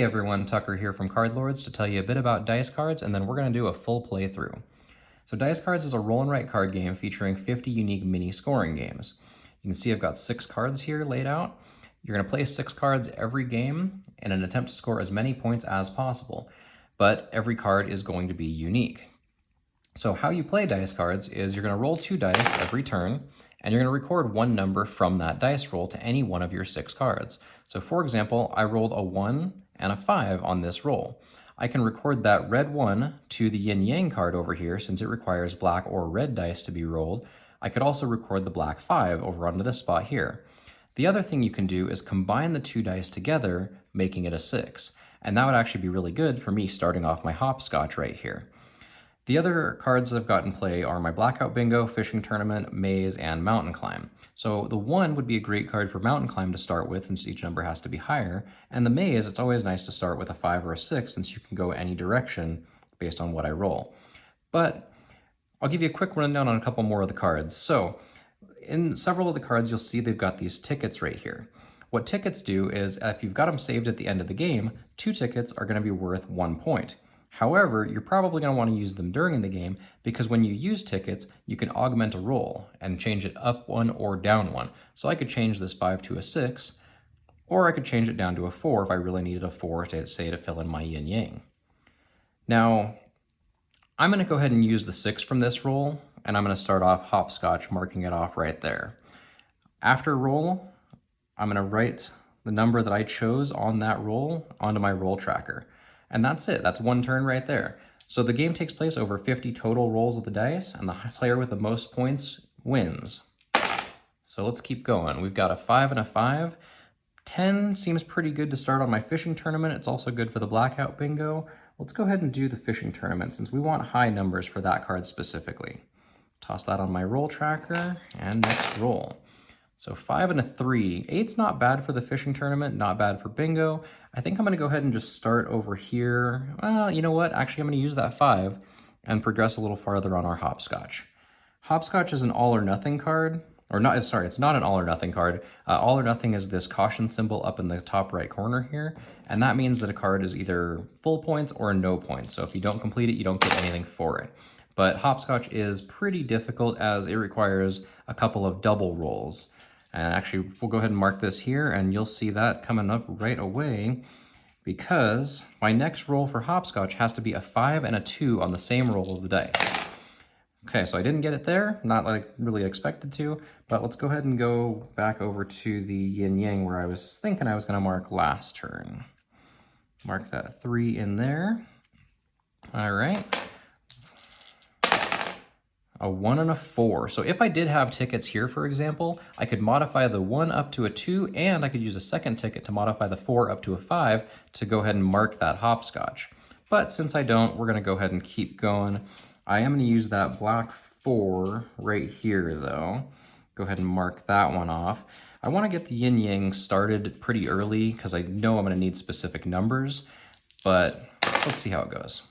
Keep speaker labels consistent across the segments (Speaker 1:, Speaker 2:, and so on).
Speaker 1: Hey everyone, Tucker here from Card Lords to tell you a bit about Dice Cards, and then we're going to do a full playthrough. So Dice Cards is a roll and write card game featuring 50 unique mini scoring games. You can see I've got 6 cards here laid out. You're going to play 6 cards every game in an attempt to score as many points as possible, but every card is going to be unique. So how you play Dice Cards is you're going to roll 2 dice every turn, and you're going to record one number from that dice roll to any one of your 6 cards. So for example, I rolled a 1 and a 5 on this roll. I can record that red 1 to the yin yang card over here since it requires black or red dice to be rolled. I could also record the black 5 over onto this spot here. The other thing you can do is combine the 2 dice together, making it a 6. And that would actually be really good for me starting off my hopscotch right here. The other cards I've got in play are my Blackout Bingo, Fishing Tournament, Maze, and Mountain Climb. So the 1 would be a great card for Mountain Climb to start with since each number has to be higher, and the Maze, it's always nice to start with a 5 or a 6 since you can go any direction based on what I roll. But I'll give you a quick rundown on a couple more of the cards. So in several of the cards, you'll see they've got these tickets right here. What tickets do is if you've got them saved at the end of the game, 2 tickets are going to be worth 1 point. However, you're probably going to want to use them during the game because when you use tickets, you can augment a roll and change it up 1 or down 1. So I could change this 5 to a 6, or I could change it down to a 4 if I really needed a 4 to say to fill in my yin yang. Now, I'm going to go ahead and use the 6 from this roll, and I'm going to start off hopscotch, marking it off right there. After roll, I'm going to write the number that I chose on that roll onto my roll tracker. And that's it. That's 1 turn right there. So the game takes place over 50 total rolls of the dice, and the player with the most points wins. So let's keep going. We've got a 5 and a 5. 10 seems pretty good to start on my Fishing Tournament. It's also good for the Blackout Bingo. Let's go ahead and do the Fishing Tournament since we want high numbers for that card specifically. Toss that on my roll tracker, and next roll. So 5 and a 3. 8's not bad for the Fishing Tournament, not bad for Bingo. I think I'm going to go ahead and just start over here. Well, you know what? Actually, I'm going to use that 5 and progress a little farther on our hopscotch. Hopscotch is an all or nothing card. Or not, sorry, it's not an all or nothing card. All or nothing is this caution symbol up in the top right corner here. And that means that a card is either full points or no points. So if you don't complete it, you don't get anything for it. But hopscotch is pretty difficult as it requires a couple of double rolls. And actually, we'll go ahead and mark this here, and you'll see that coming up right away because my next roll for hopscotch has to be a 5 and a 2 on the same roll of the dice. Okay, so I didn't get it there, not like I really expected to, but let's go ahead and go back over to the yin-yang where I was thinking I was going to mark last turn. Mark that 3 in there. All right. A 1 and a 4. So if I did have tickets here, for example, I could modify the 1 up to a 2, and I could use a second ticket to modify the 4 up to a 5 to go ahead and mark that hopscotch. But since I don't, we're going to go ahead and keep going. I am going to use that black 4 right here, though. Go ahead and mark that one off. I want to get the yin-yang started pretty early because I know I'm going to need specific numbers, but let's see how it goes.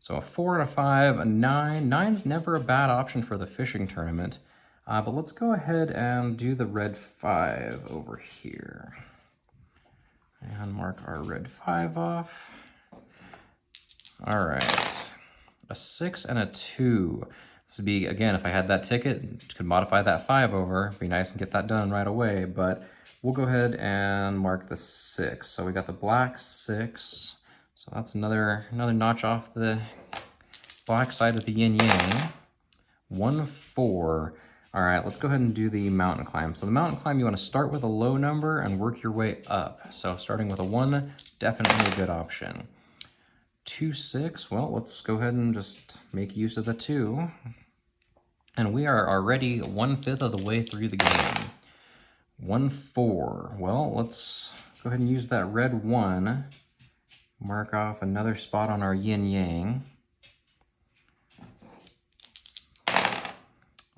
Speaker 1: So a 4 and a 5, a 9. 9's never a bad option for the Fishing Tournament. But let's go ahead and do the red 5 over here. And mark our red 5 off. All right. A 6 and a 2. This would be, again, if I had that ticket, could modify that 5 over. Be nice and get that done right away. But we'll go ahead and mark the 6. So we got the black 6. So that's another notch off the black side of the yin-yang. 1, 4. All right, let's go ahead and do the mountain climb. So the mountain climb, you want to start with a low number and work your way up. So starting with a 1, definitely a good option. 2, 6, well, let's go ahead and just make use of the 2. And we are already 1/5 of the way through the game. 1, 4. Well, let's go ahead and use that red 1. Mark off another spot on our yin-yang.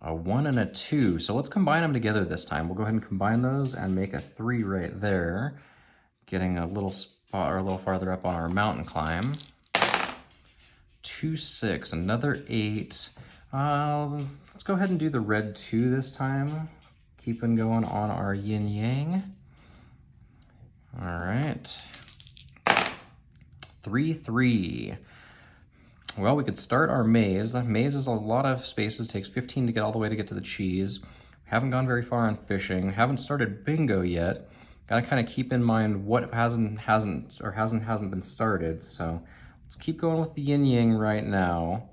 Speaker 1: A 1 and a 2. So let's combine them together this time. We'll go ahead and combine those and make a 3 right there. Getting a little spot or a little farther up on our mountain climb. 2, 6. Another 8. Let's go ahead and do the red 2 this time. Keeping going on our yin-yang. All right. 3-3. Well, we could start our maze. Maze is a lot of spaces, takes 15 to get all the way to get to the cheese. Haven't gone very far on fishing. Haven't started bingo yet. Gotta kind of keep in mind what hasn't been started. So let's keep going with the yin yang right now.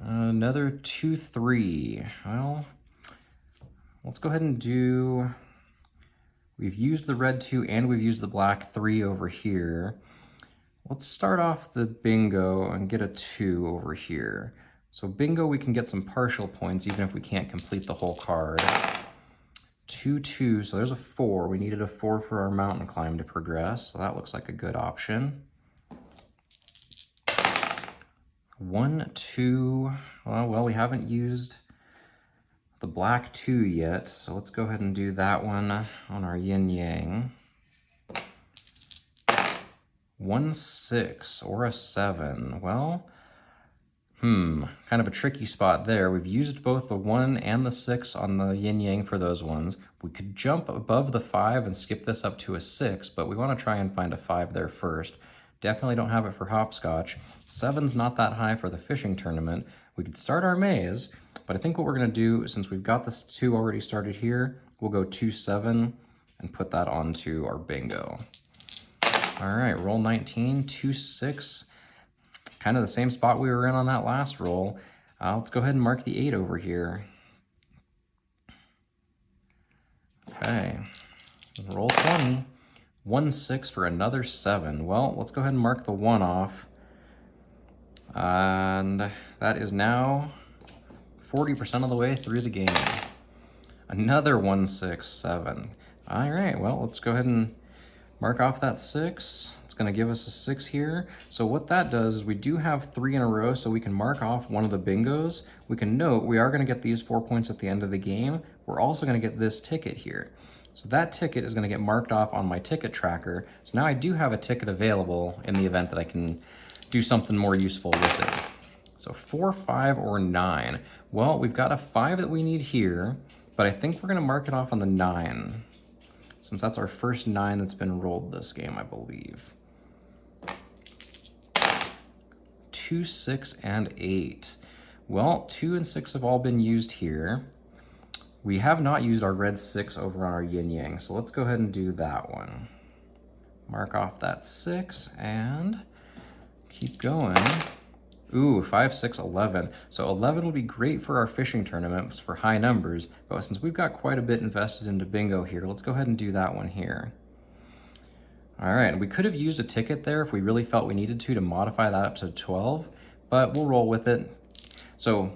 Speaker 1: Another 2-3. Well, let's go ahead and do, we've used the red 2 and we've used the black 3 over here. Let's start off the bingo and get a 2 over here. So bingo, we can get some partial points even if we can't complete the whole card. 2-2, so there's a 4. We needed a 4 for our mountain climb to progress, so that looks like a good option. 1-2, well, we haven't used the black 2 yet, so let's go ahead and do that one on our yin yang. 1-6 or a 7. Well, kind of a tricky spot there. We've used both the 1 and the 6 on the yin yang for those ones. We could jump above the 5 and skip this up to a 6, but we want to try and find a 5 there first. Definitely don't have it for hopscotch. 7's not that high for the fishing tournament. We could start our maze, but I think what we're going to do, since we've got this 2 already started here, we'll go 2-7 and put that onto our bingo. All right, roll 19, 2-6. Kind of the same spot we were in on that last roll. Let's go ahead and mark the 8 over here. Okay, roll 20, 1-6 for another 7. Well, let's go ahead and mark the 1 off. And that is now 40% of the way through the game. Another 1-6-7. All right, well, let's go ahead and mark off that 6. It's going to give us a 6 here. So what that does is we do have 3 in a row, so we can mark off one of the bingos. We can note we are going to get these 4 points at the end of the game. We're also going to get this ticket here. So that ticket is going to get marked off on my ticket tracker. So now I do have a ticket available in the event that I can do something more useful with it. So 4, 5, or 9. Well, we've got a 5 that we need here, but I think we're going to mark it off on the 9. Since that's our first 9 that's been rolled this game, I believe. 2, 6, and 8. Well, 2 and 6 have all been used here. We have not used our red 6 over on our yin yang, so let's go ahead and do that one. Mark off that 6 and keep going. Ooh, 5, 6, 11. So 11 will be great for our fishing tournaments for high numbers, but since we've got quite a bit invested into bingo here, let's go ahead and do that one here. All right, we could have used a ticket there if we really felt we needed to modify that up to 12, but we'll roll with it. So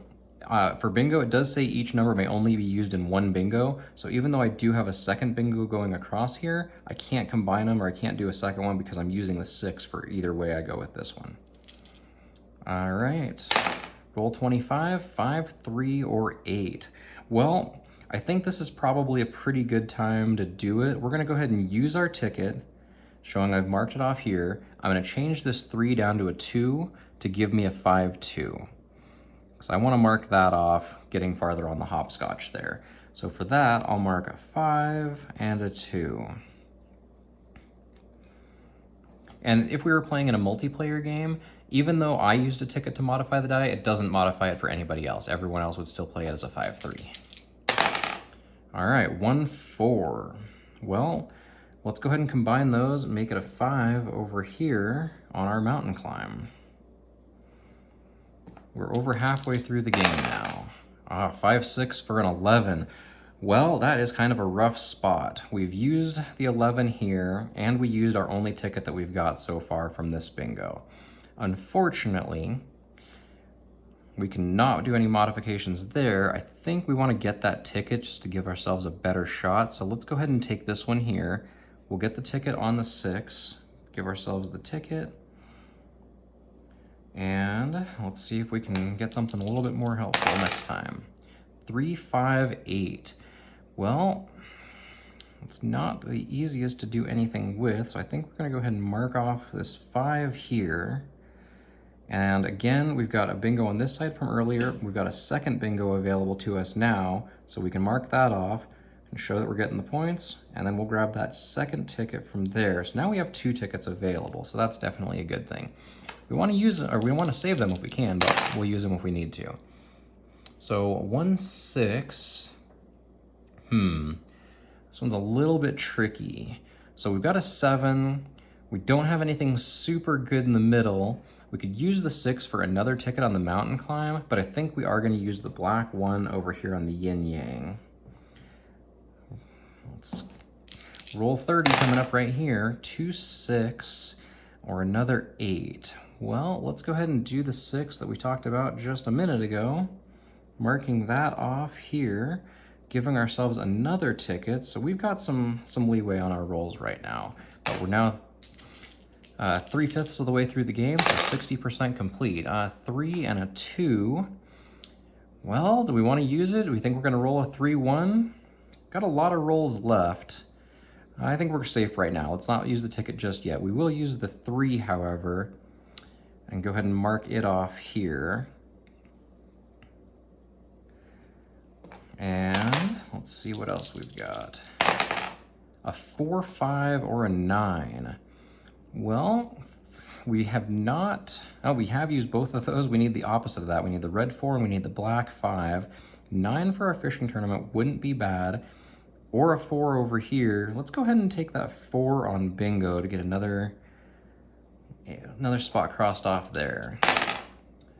Speaker 1: for bingo, it does say each number may only be used in one bingo. So even though I do have a second bingo going across here, I can't combine them or I can't do a second one because I'm using the 6 for either way I go with this one. All right, roll 25, 5, 3, or 8. Well, I think this is probably a pretty good time to do it. We're gonna go ahead and use our ticket, showing I've marked it off here. I'm gonna change this 3 down to a 2 to give me a 5, 2. So I wanna mark that off, getting farther on the hopscotch there. So for that, I'll mark a 5 and a 2. And if we were playing in a multiplayer game, even though I used a ticket to modify the die, it doesn't modify it for anybody else. Everyone else would still play it as a 5, 3. All right, 1, 4. Well, let's go ahead and combine those and make it a 5 over here on our mountain climb. We're over halfway through the game now. 5, 6 for an 11. Well, that is kind of a rough spot. We've used the 11 here, and we used our only ticket that we've got so far from this bingo. Unfortunately, we cannot do any modifications there. I think we want to get that ticket just to give ourselves a better shot. So let's go ahead and take this one here. We'll get the ticket on the 6, give ourselves the ticket, and let's see if we can get something a little bit more helpful next time. 3, 5, 8. Well, it's not the easiest to do anything with, so I think we're going to go ahead and mark off this 5 here. And again, we've got a bingo on this side from earlier. We've got a second bingo available to us now, so we can mark that off. and show that we're getting the points, and then we'll grab that second ticket from there. So now we have 2 tickets available, so that's definitely a good thing. We want to use, or we want to save them if we can, but we'll use them if we need to. So 1, 6. This one's a little bit tricky. So we've got a 7. We don't have anything super good in the middle. We could use the 6 for another ticket on the mountain climb, but I think we are going to use the black 1 over here on the yin yang. Let's roll 30 coming up right here. 2, 6, or another 8. Well, let's go ahead and do the 6 that we talked about just a minute ago. Marking that off here, giving ourselves another ticket. So we've got some leeway on our rolls right now. But we're now 3/5 of the way through the game, so 60% complete. 3 and a 2. Well, do we want to use it? Do we think we're going to roll a 3, 1? Got a lot of rolls left. I think we're safe right now. Let's not use the ticket just yet. We will use the 3, however, and go ahead and mark it off here. And let's see what else we've got. A 4, 5, or a 9. Well, we have not, we have used both of those. We need the opposite of that. We need the red 4 and we need the black 5. 9 for our fishing tournament wouldn't be bad. Or a 4 over here. Let's go ahead and take that 4 on bingo to get another spot crossed off there.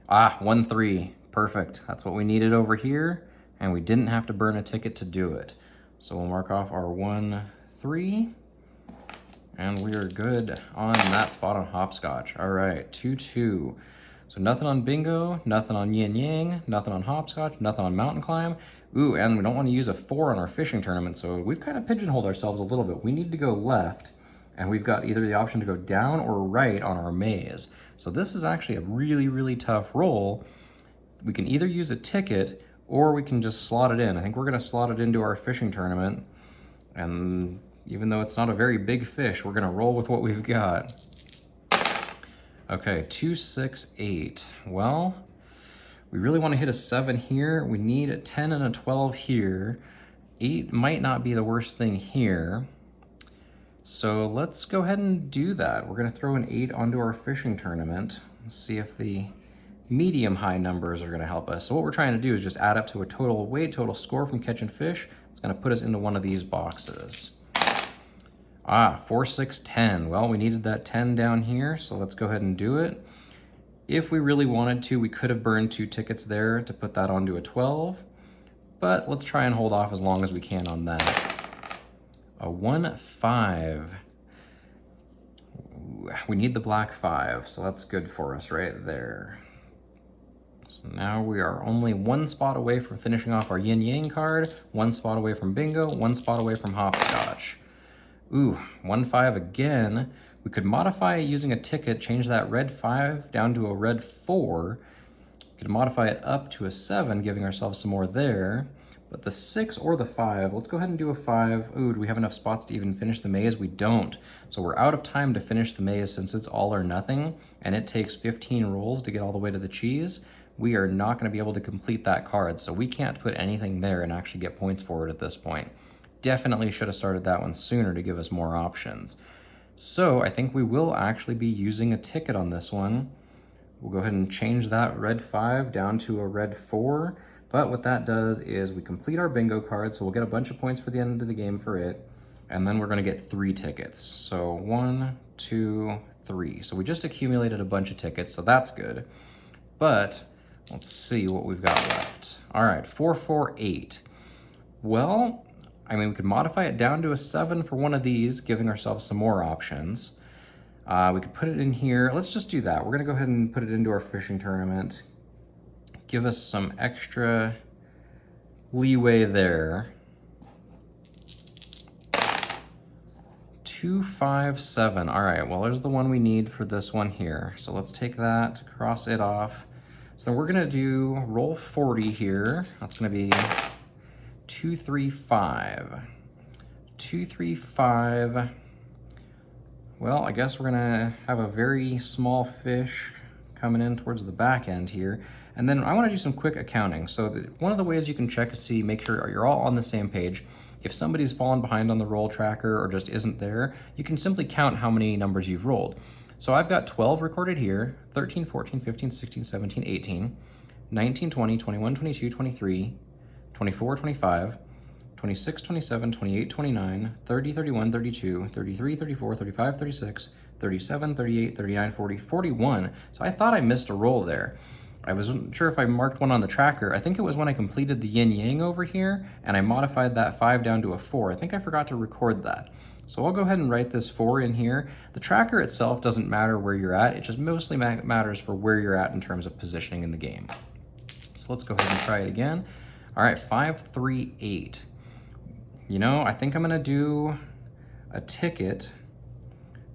Speaker 1: 1, 3, perfect. That's what we needed over here, and we didn't have to burn a ticket to do it. So we'll mark off our 1, 3, and we are good on that spot on hopscotch. All right, 2, 2. So nothing on bingo, nothing on yin yang, nothing on hopscotch, nothing on mountain climb. Ooh, and we don't want to use a 4 on our fishing tournament, so we've kind of pigeonholed ourselves a little bit. We need to go left, and we've got either the option to go down or right on our maze. So this is actually a really, really tough roll. We can either use a ticket, or we can just slot it in. I think we're going to slot it into our fishing tournament, and even though it's not a very big fish, we're going to roll with what we've got. Okay, 2, 6, 8. Well, we really want to hit a 7 here. We need a 10 and a 12 here. 8 might not be the worst thing here. So let's go ahead and do that. We're going to throw an 8 onto our fishing tournament. See if the medium-high numbers are going to help us. So what we're trying to do is just add up to a total weight, total score from catching fish. It's going to put us into one of these boxes. 4, 6, 10. Well, we needed that 10 down here, so let's go ahead and do it. If we really wanted to, we could have burned 2 tickets there to put that onto a 12, but let's try and hold off as long as we can on that. A 1, 5. We need the black 5, so that's good for us right there. So now we are only 1 spot away from finishing off our yin yang card, 1 spot away from bingo, 1 spot away from hopscotch. Ooh, 1, 5 again. We could modify it using a ticket, change that red 5 down to a red 4. We could modify it up to a 7, giving ourselves some more there. But the 6 or the 5, let's go ahead and do a 5. Ooh, do we have enough spots to even finish the maze? We don't. So we're out of time to finish the maze since it's all or nothing, and it takes 15 rolls to get all the way to the cheese. We are not going to be able to complete that card, so we can't put anything there and actually get points for it at this point. Definitely should have started that one sooner to give us more options. So I think we will actually be using a ticket on this one. We'll go ahead and change that red 5 down to a red 4. But what that does is we complete our bingo card, so we'll get a bunch of points for the end of the game for it. And then we're going to get 3 tickets. So 1, 2, 3. So we just accumulated a bunch of tickets, so that's good. But let's see what we've got left. All right, 4, 4, 8. Well, I mean, we could modify it down to a 7 for one of these, giving ourselves some more options. We could put it in here. Let's just do that. We're going to go ahead and put it into our fishing tournament. Give us some extra leeway there. 2, 5, 7. All right, well, there's the one we need for this one here. So let's take that, cross it off. So we're going to do roll 40 here. That's going to be 2, 3, 5. 2, 3, 5. Well, I guess we're gonna have a very small fish coming in towards the back end here. And then I wanna do some quick accounting. So one of the ways you can check to see, make sure you're all on the same page if somebody's fallen behind on the roll tracker or just isn't there, you can simply count how many numbers you've rolled. So I've got 12 recorded here, 13, 14, 15, 16, 17, 18, 19, 20, 21, 22, 23, 24, 25, 26, 27, 28, 29, 30, 31, 32, 33, 34, 35, 36, 37, 38, 39, 40, 41. So I thought I missed a roll there. I wasn't sure if I marked one on the tracker. I think it was when I completed the yin yang over here and I modified that 5 down to a 4. I think I forgot to record that. So I'll go ahead and write this 4 in here. The tracker itself doesn't matter where you're at. It just mostly matters for where you're at in terms of positioning in the game. So let's go ahead and try it again. All right, 5, 3, 8. You know, I think I'm gonna do a ticket,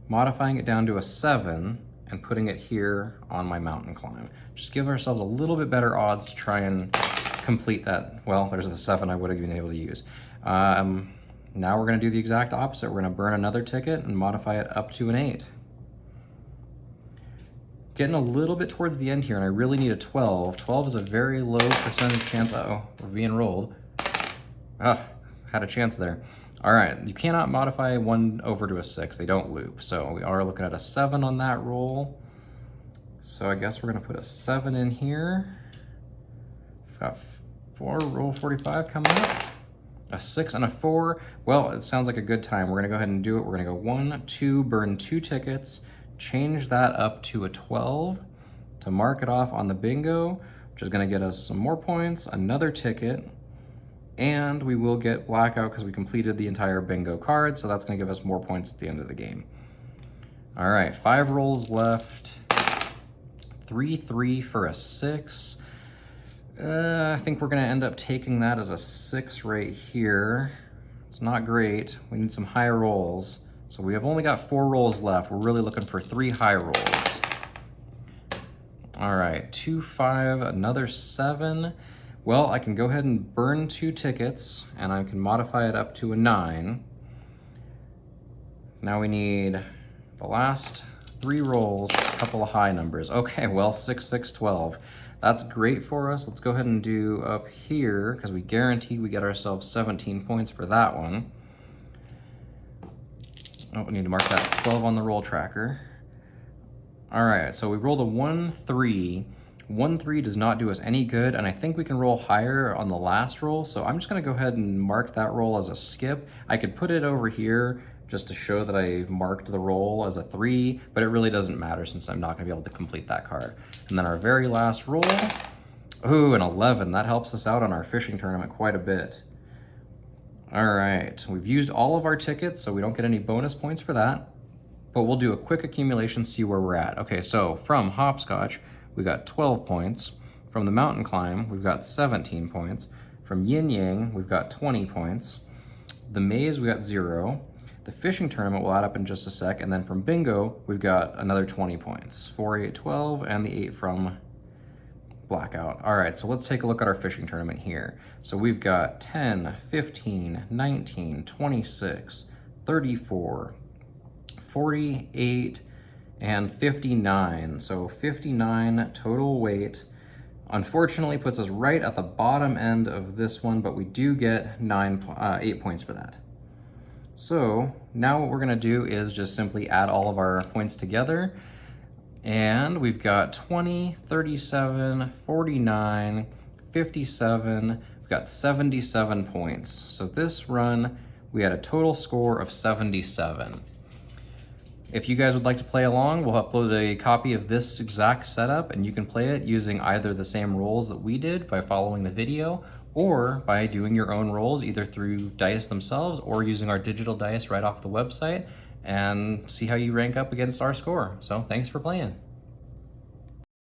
Speaker 1: modifying it down to a 7 and putting it here on my mountain climb. Just give ourselves a little bit better odds to try and complete that. Well, there's the 7 I would have been able to use. Now we're gonna do the exact opposite. We're gonna burn another ticket and modify it up to an 8. Getting a little bit towards the end here, and I really need a 12. 12 is a very low percentage chance. Uh-oh, we're being rolled. Had a chance there. All right, you cannot modify 1 over to a 6. They don't loop. So we are looking at a 7 on that roll. So I guess we're gonna put a 7 in here. We've got 4, roll 45 coming up. A 6 and a 4. Well, it sounds like a good time. We're gonna go ahead and do it. We're gonna go 1, 2, burn 2 tickets, change that up to a 12 to mark it off on the bingo, which is gonna get us some more points, another ticket, and we will get blackout because we completed the entire bingo card, so that's gonna give us more points at the end of the game. All right, 5 rolls left. 3, 3 for a 6. I think we're gonna end up taking that as a 6 right here. It's not great. We need some high rolls. So we have only got 4 rolls left. We're really looking for 3 high rolls. All right, 2, 5, another 7. Well, I can go ahead and burn 2 tickets and I can modify it up to a 9. Now we need the last 3 rolls, a couple of high numbers. Okay, well, 6, 6, 12. That's great for us. Let's go ahead and do up here because we guarantee we get ourselves 17 points for that one. Oh, we need to mark that 12 on the roll tracker. All right, so we rolled a 1, 3. 1, 3 does not do us any good, and I think we can roll higher on the last roll, so I'm just gonna go ahead and mark that roll as a skip. I could put it over here just to show that I marked the roll as a 3, but it really doesn't matter since I'm not gonna be able to complete that card. And then our very last roll, ooh, an 11. That helps us out on our fishing tournament quite a bit. All right, we've used all of our tickets, so we don't get any bonus points for that, but we'll do a quick accumulation, see where we're at. Okay, so from hopscotch, we got 12 points. From the mountain climb, we've got 17 points. From yin yang, we've got 20 points. The maze, we got 0. The fishing tournament will add up in just a sec, and then from bingo, we've got another 20 points. 4, 8, 12, and the 8 from blackout. All right, so let's take a look at our fishing tournament here. So we've got 10, 15, 19, 26, 34, 48, and 59. So 59 total weight. Unfortunately puts us right at the bottom end of this one, but we do get 8 points for that. So now what we're gonna do is just simply add all of our points together. And we've got 20, 37, 49, 57, we've got 77 points. So this run, we had a total score of 77. If you guys would like to play along, we'll upload a copy of this exact setup and you can play it using either the same rolls that we did by following the video or by doing your own rolls either through dice themselves or using our digital dice right off the website and see how you rank up against our score. So thanks for playing.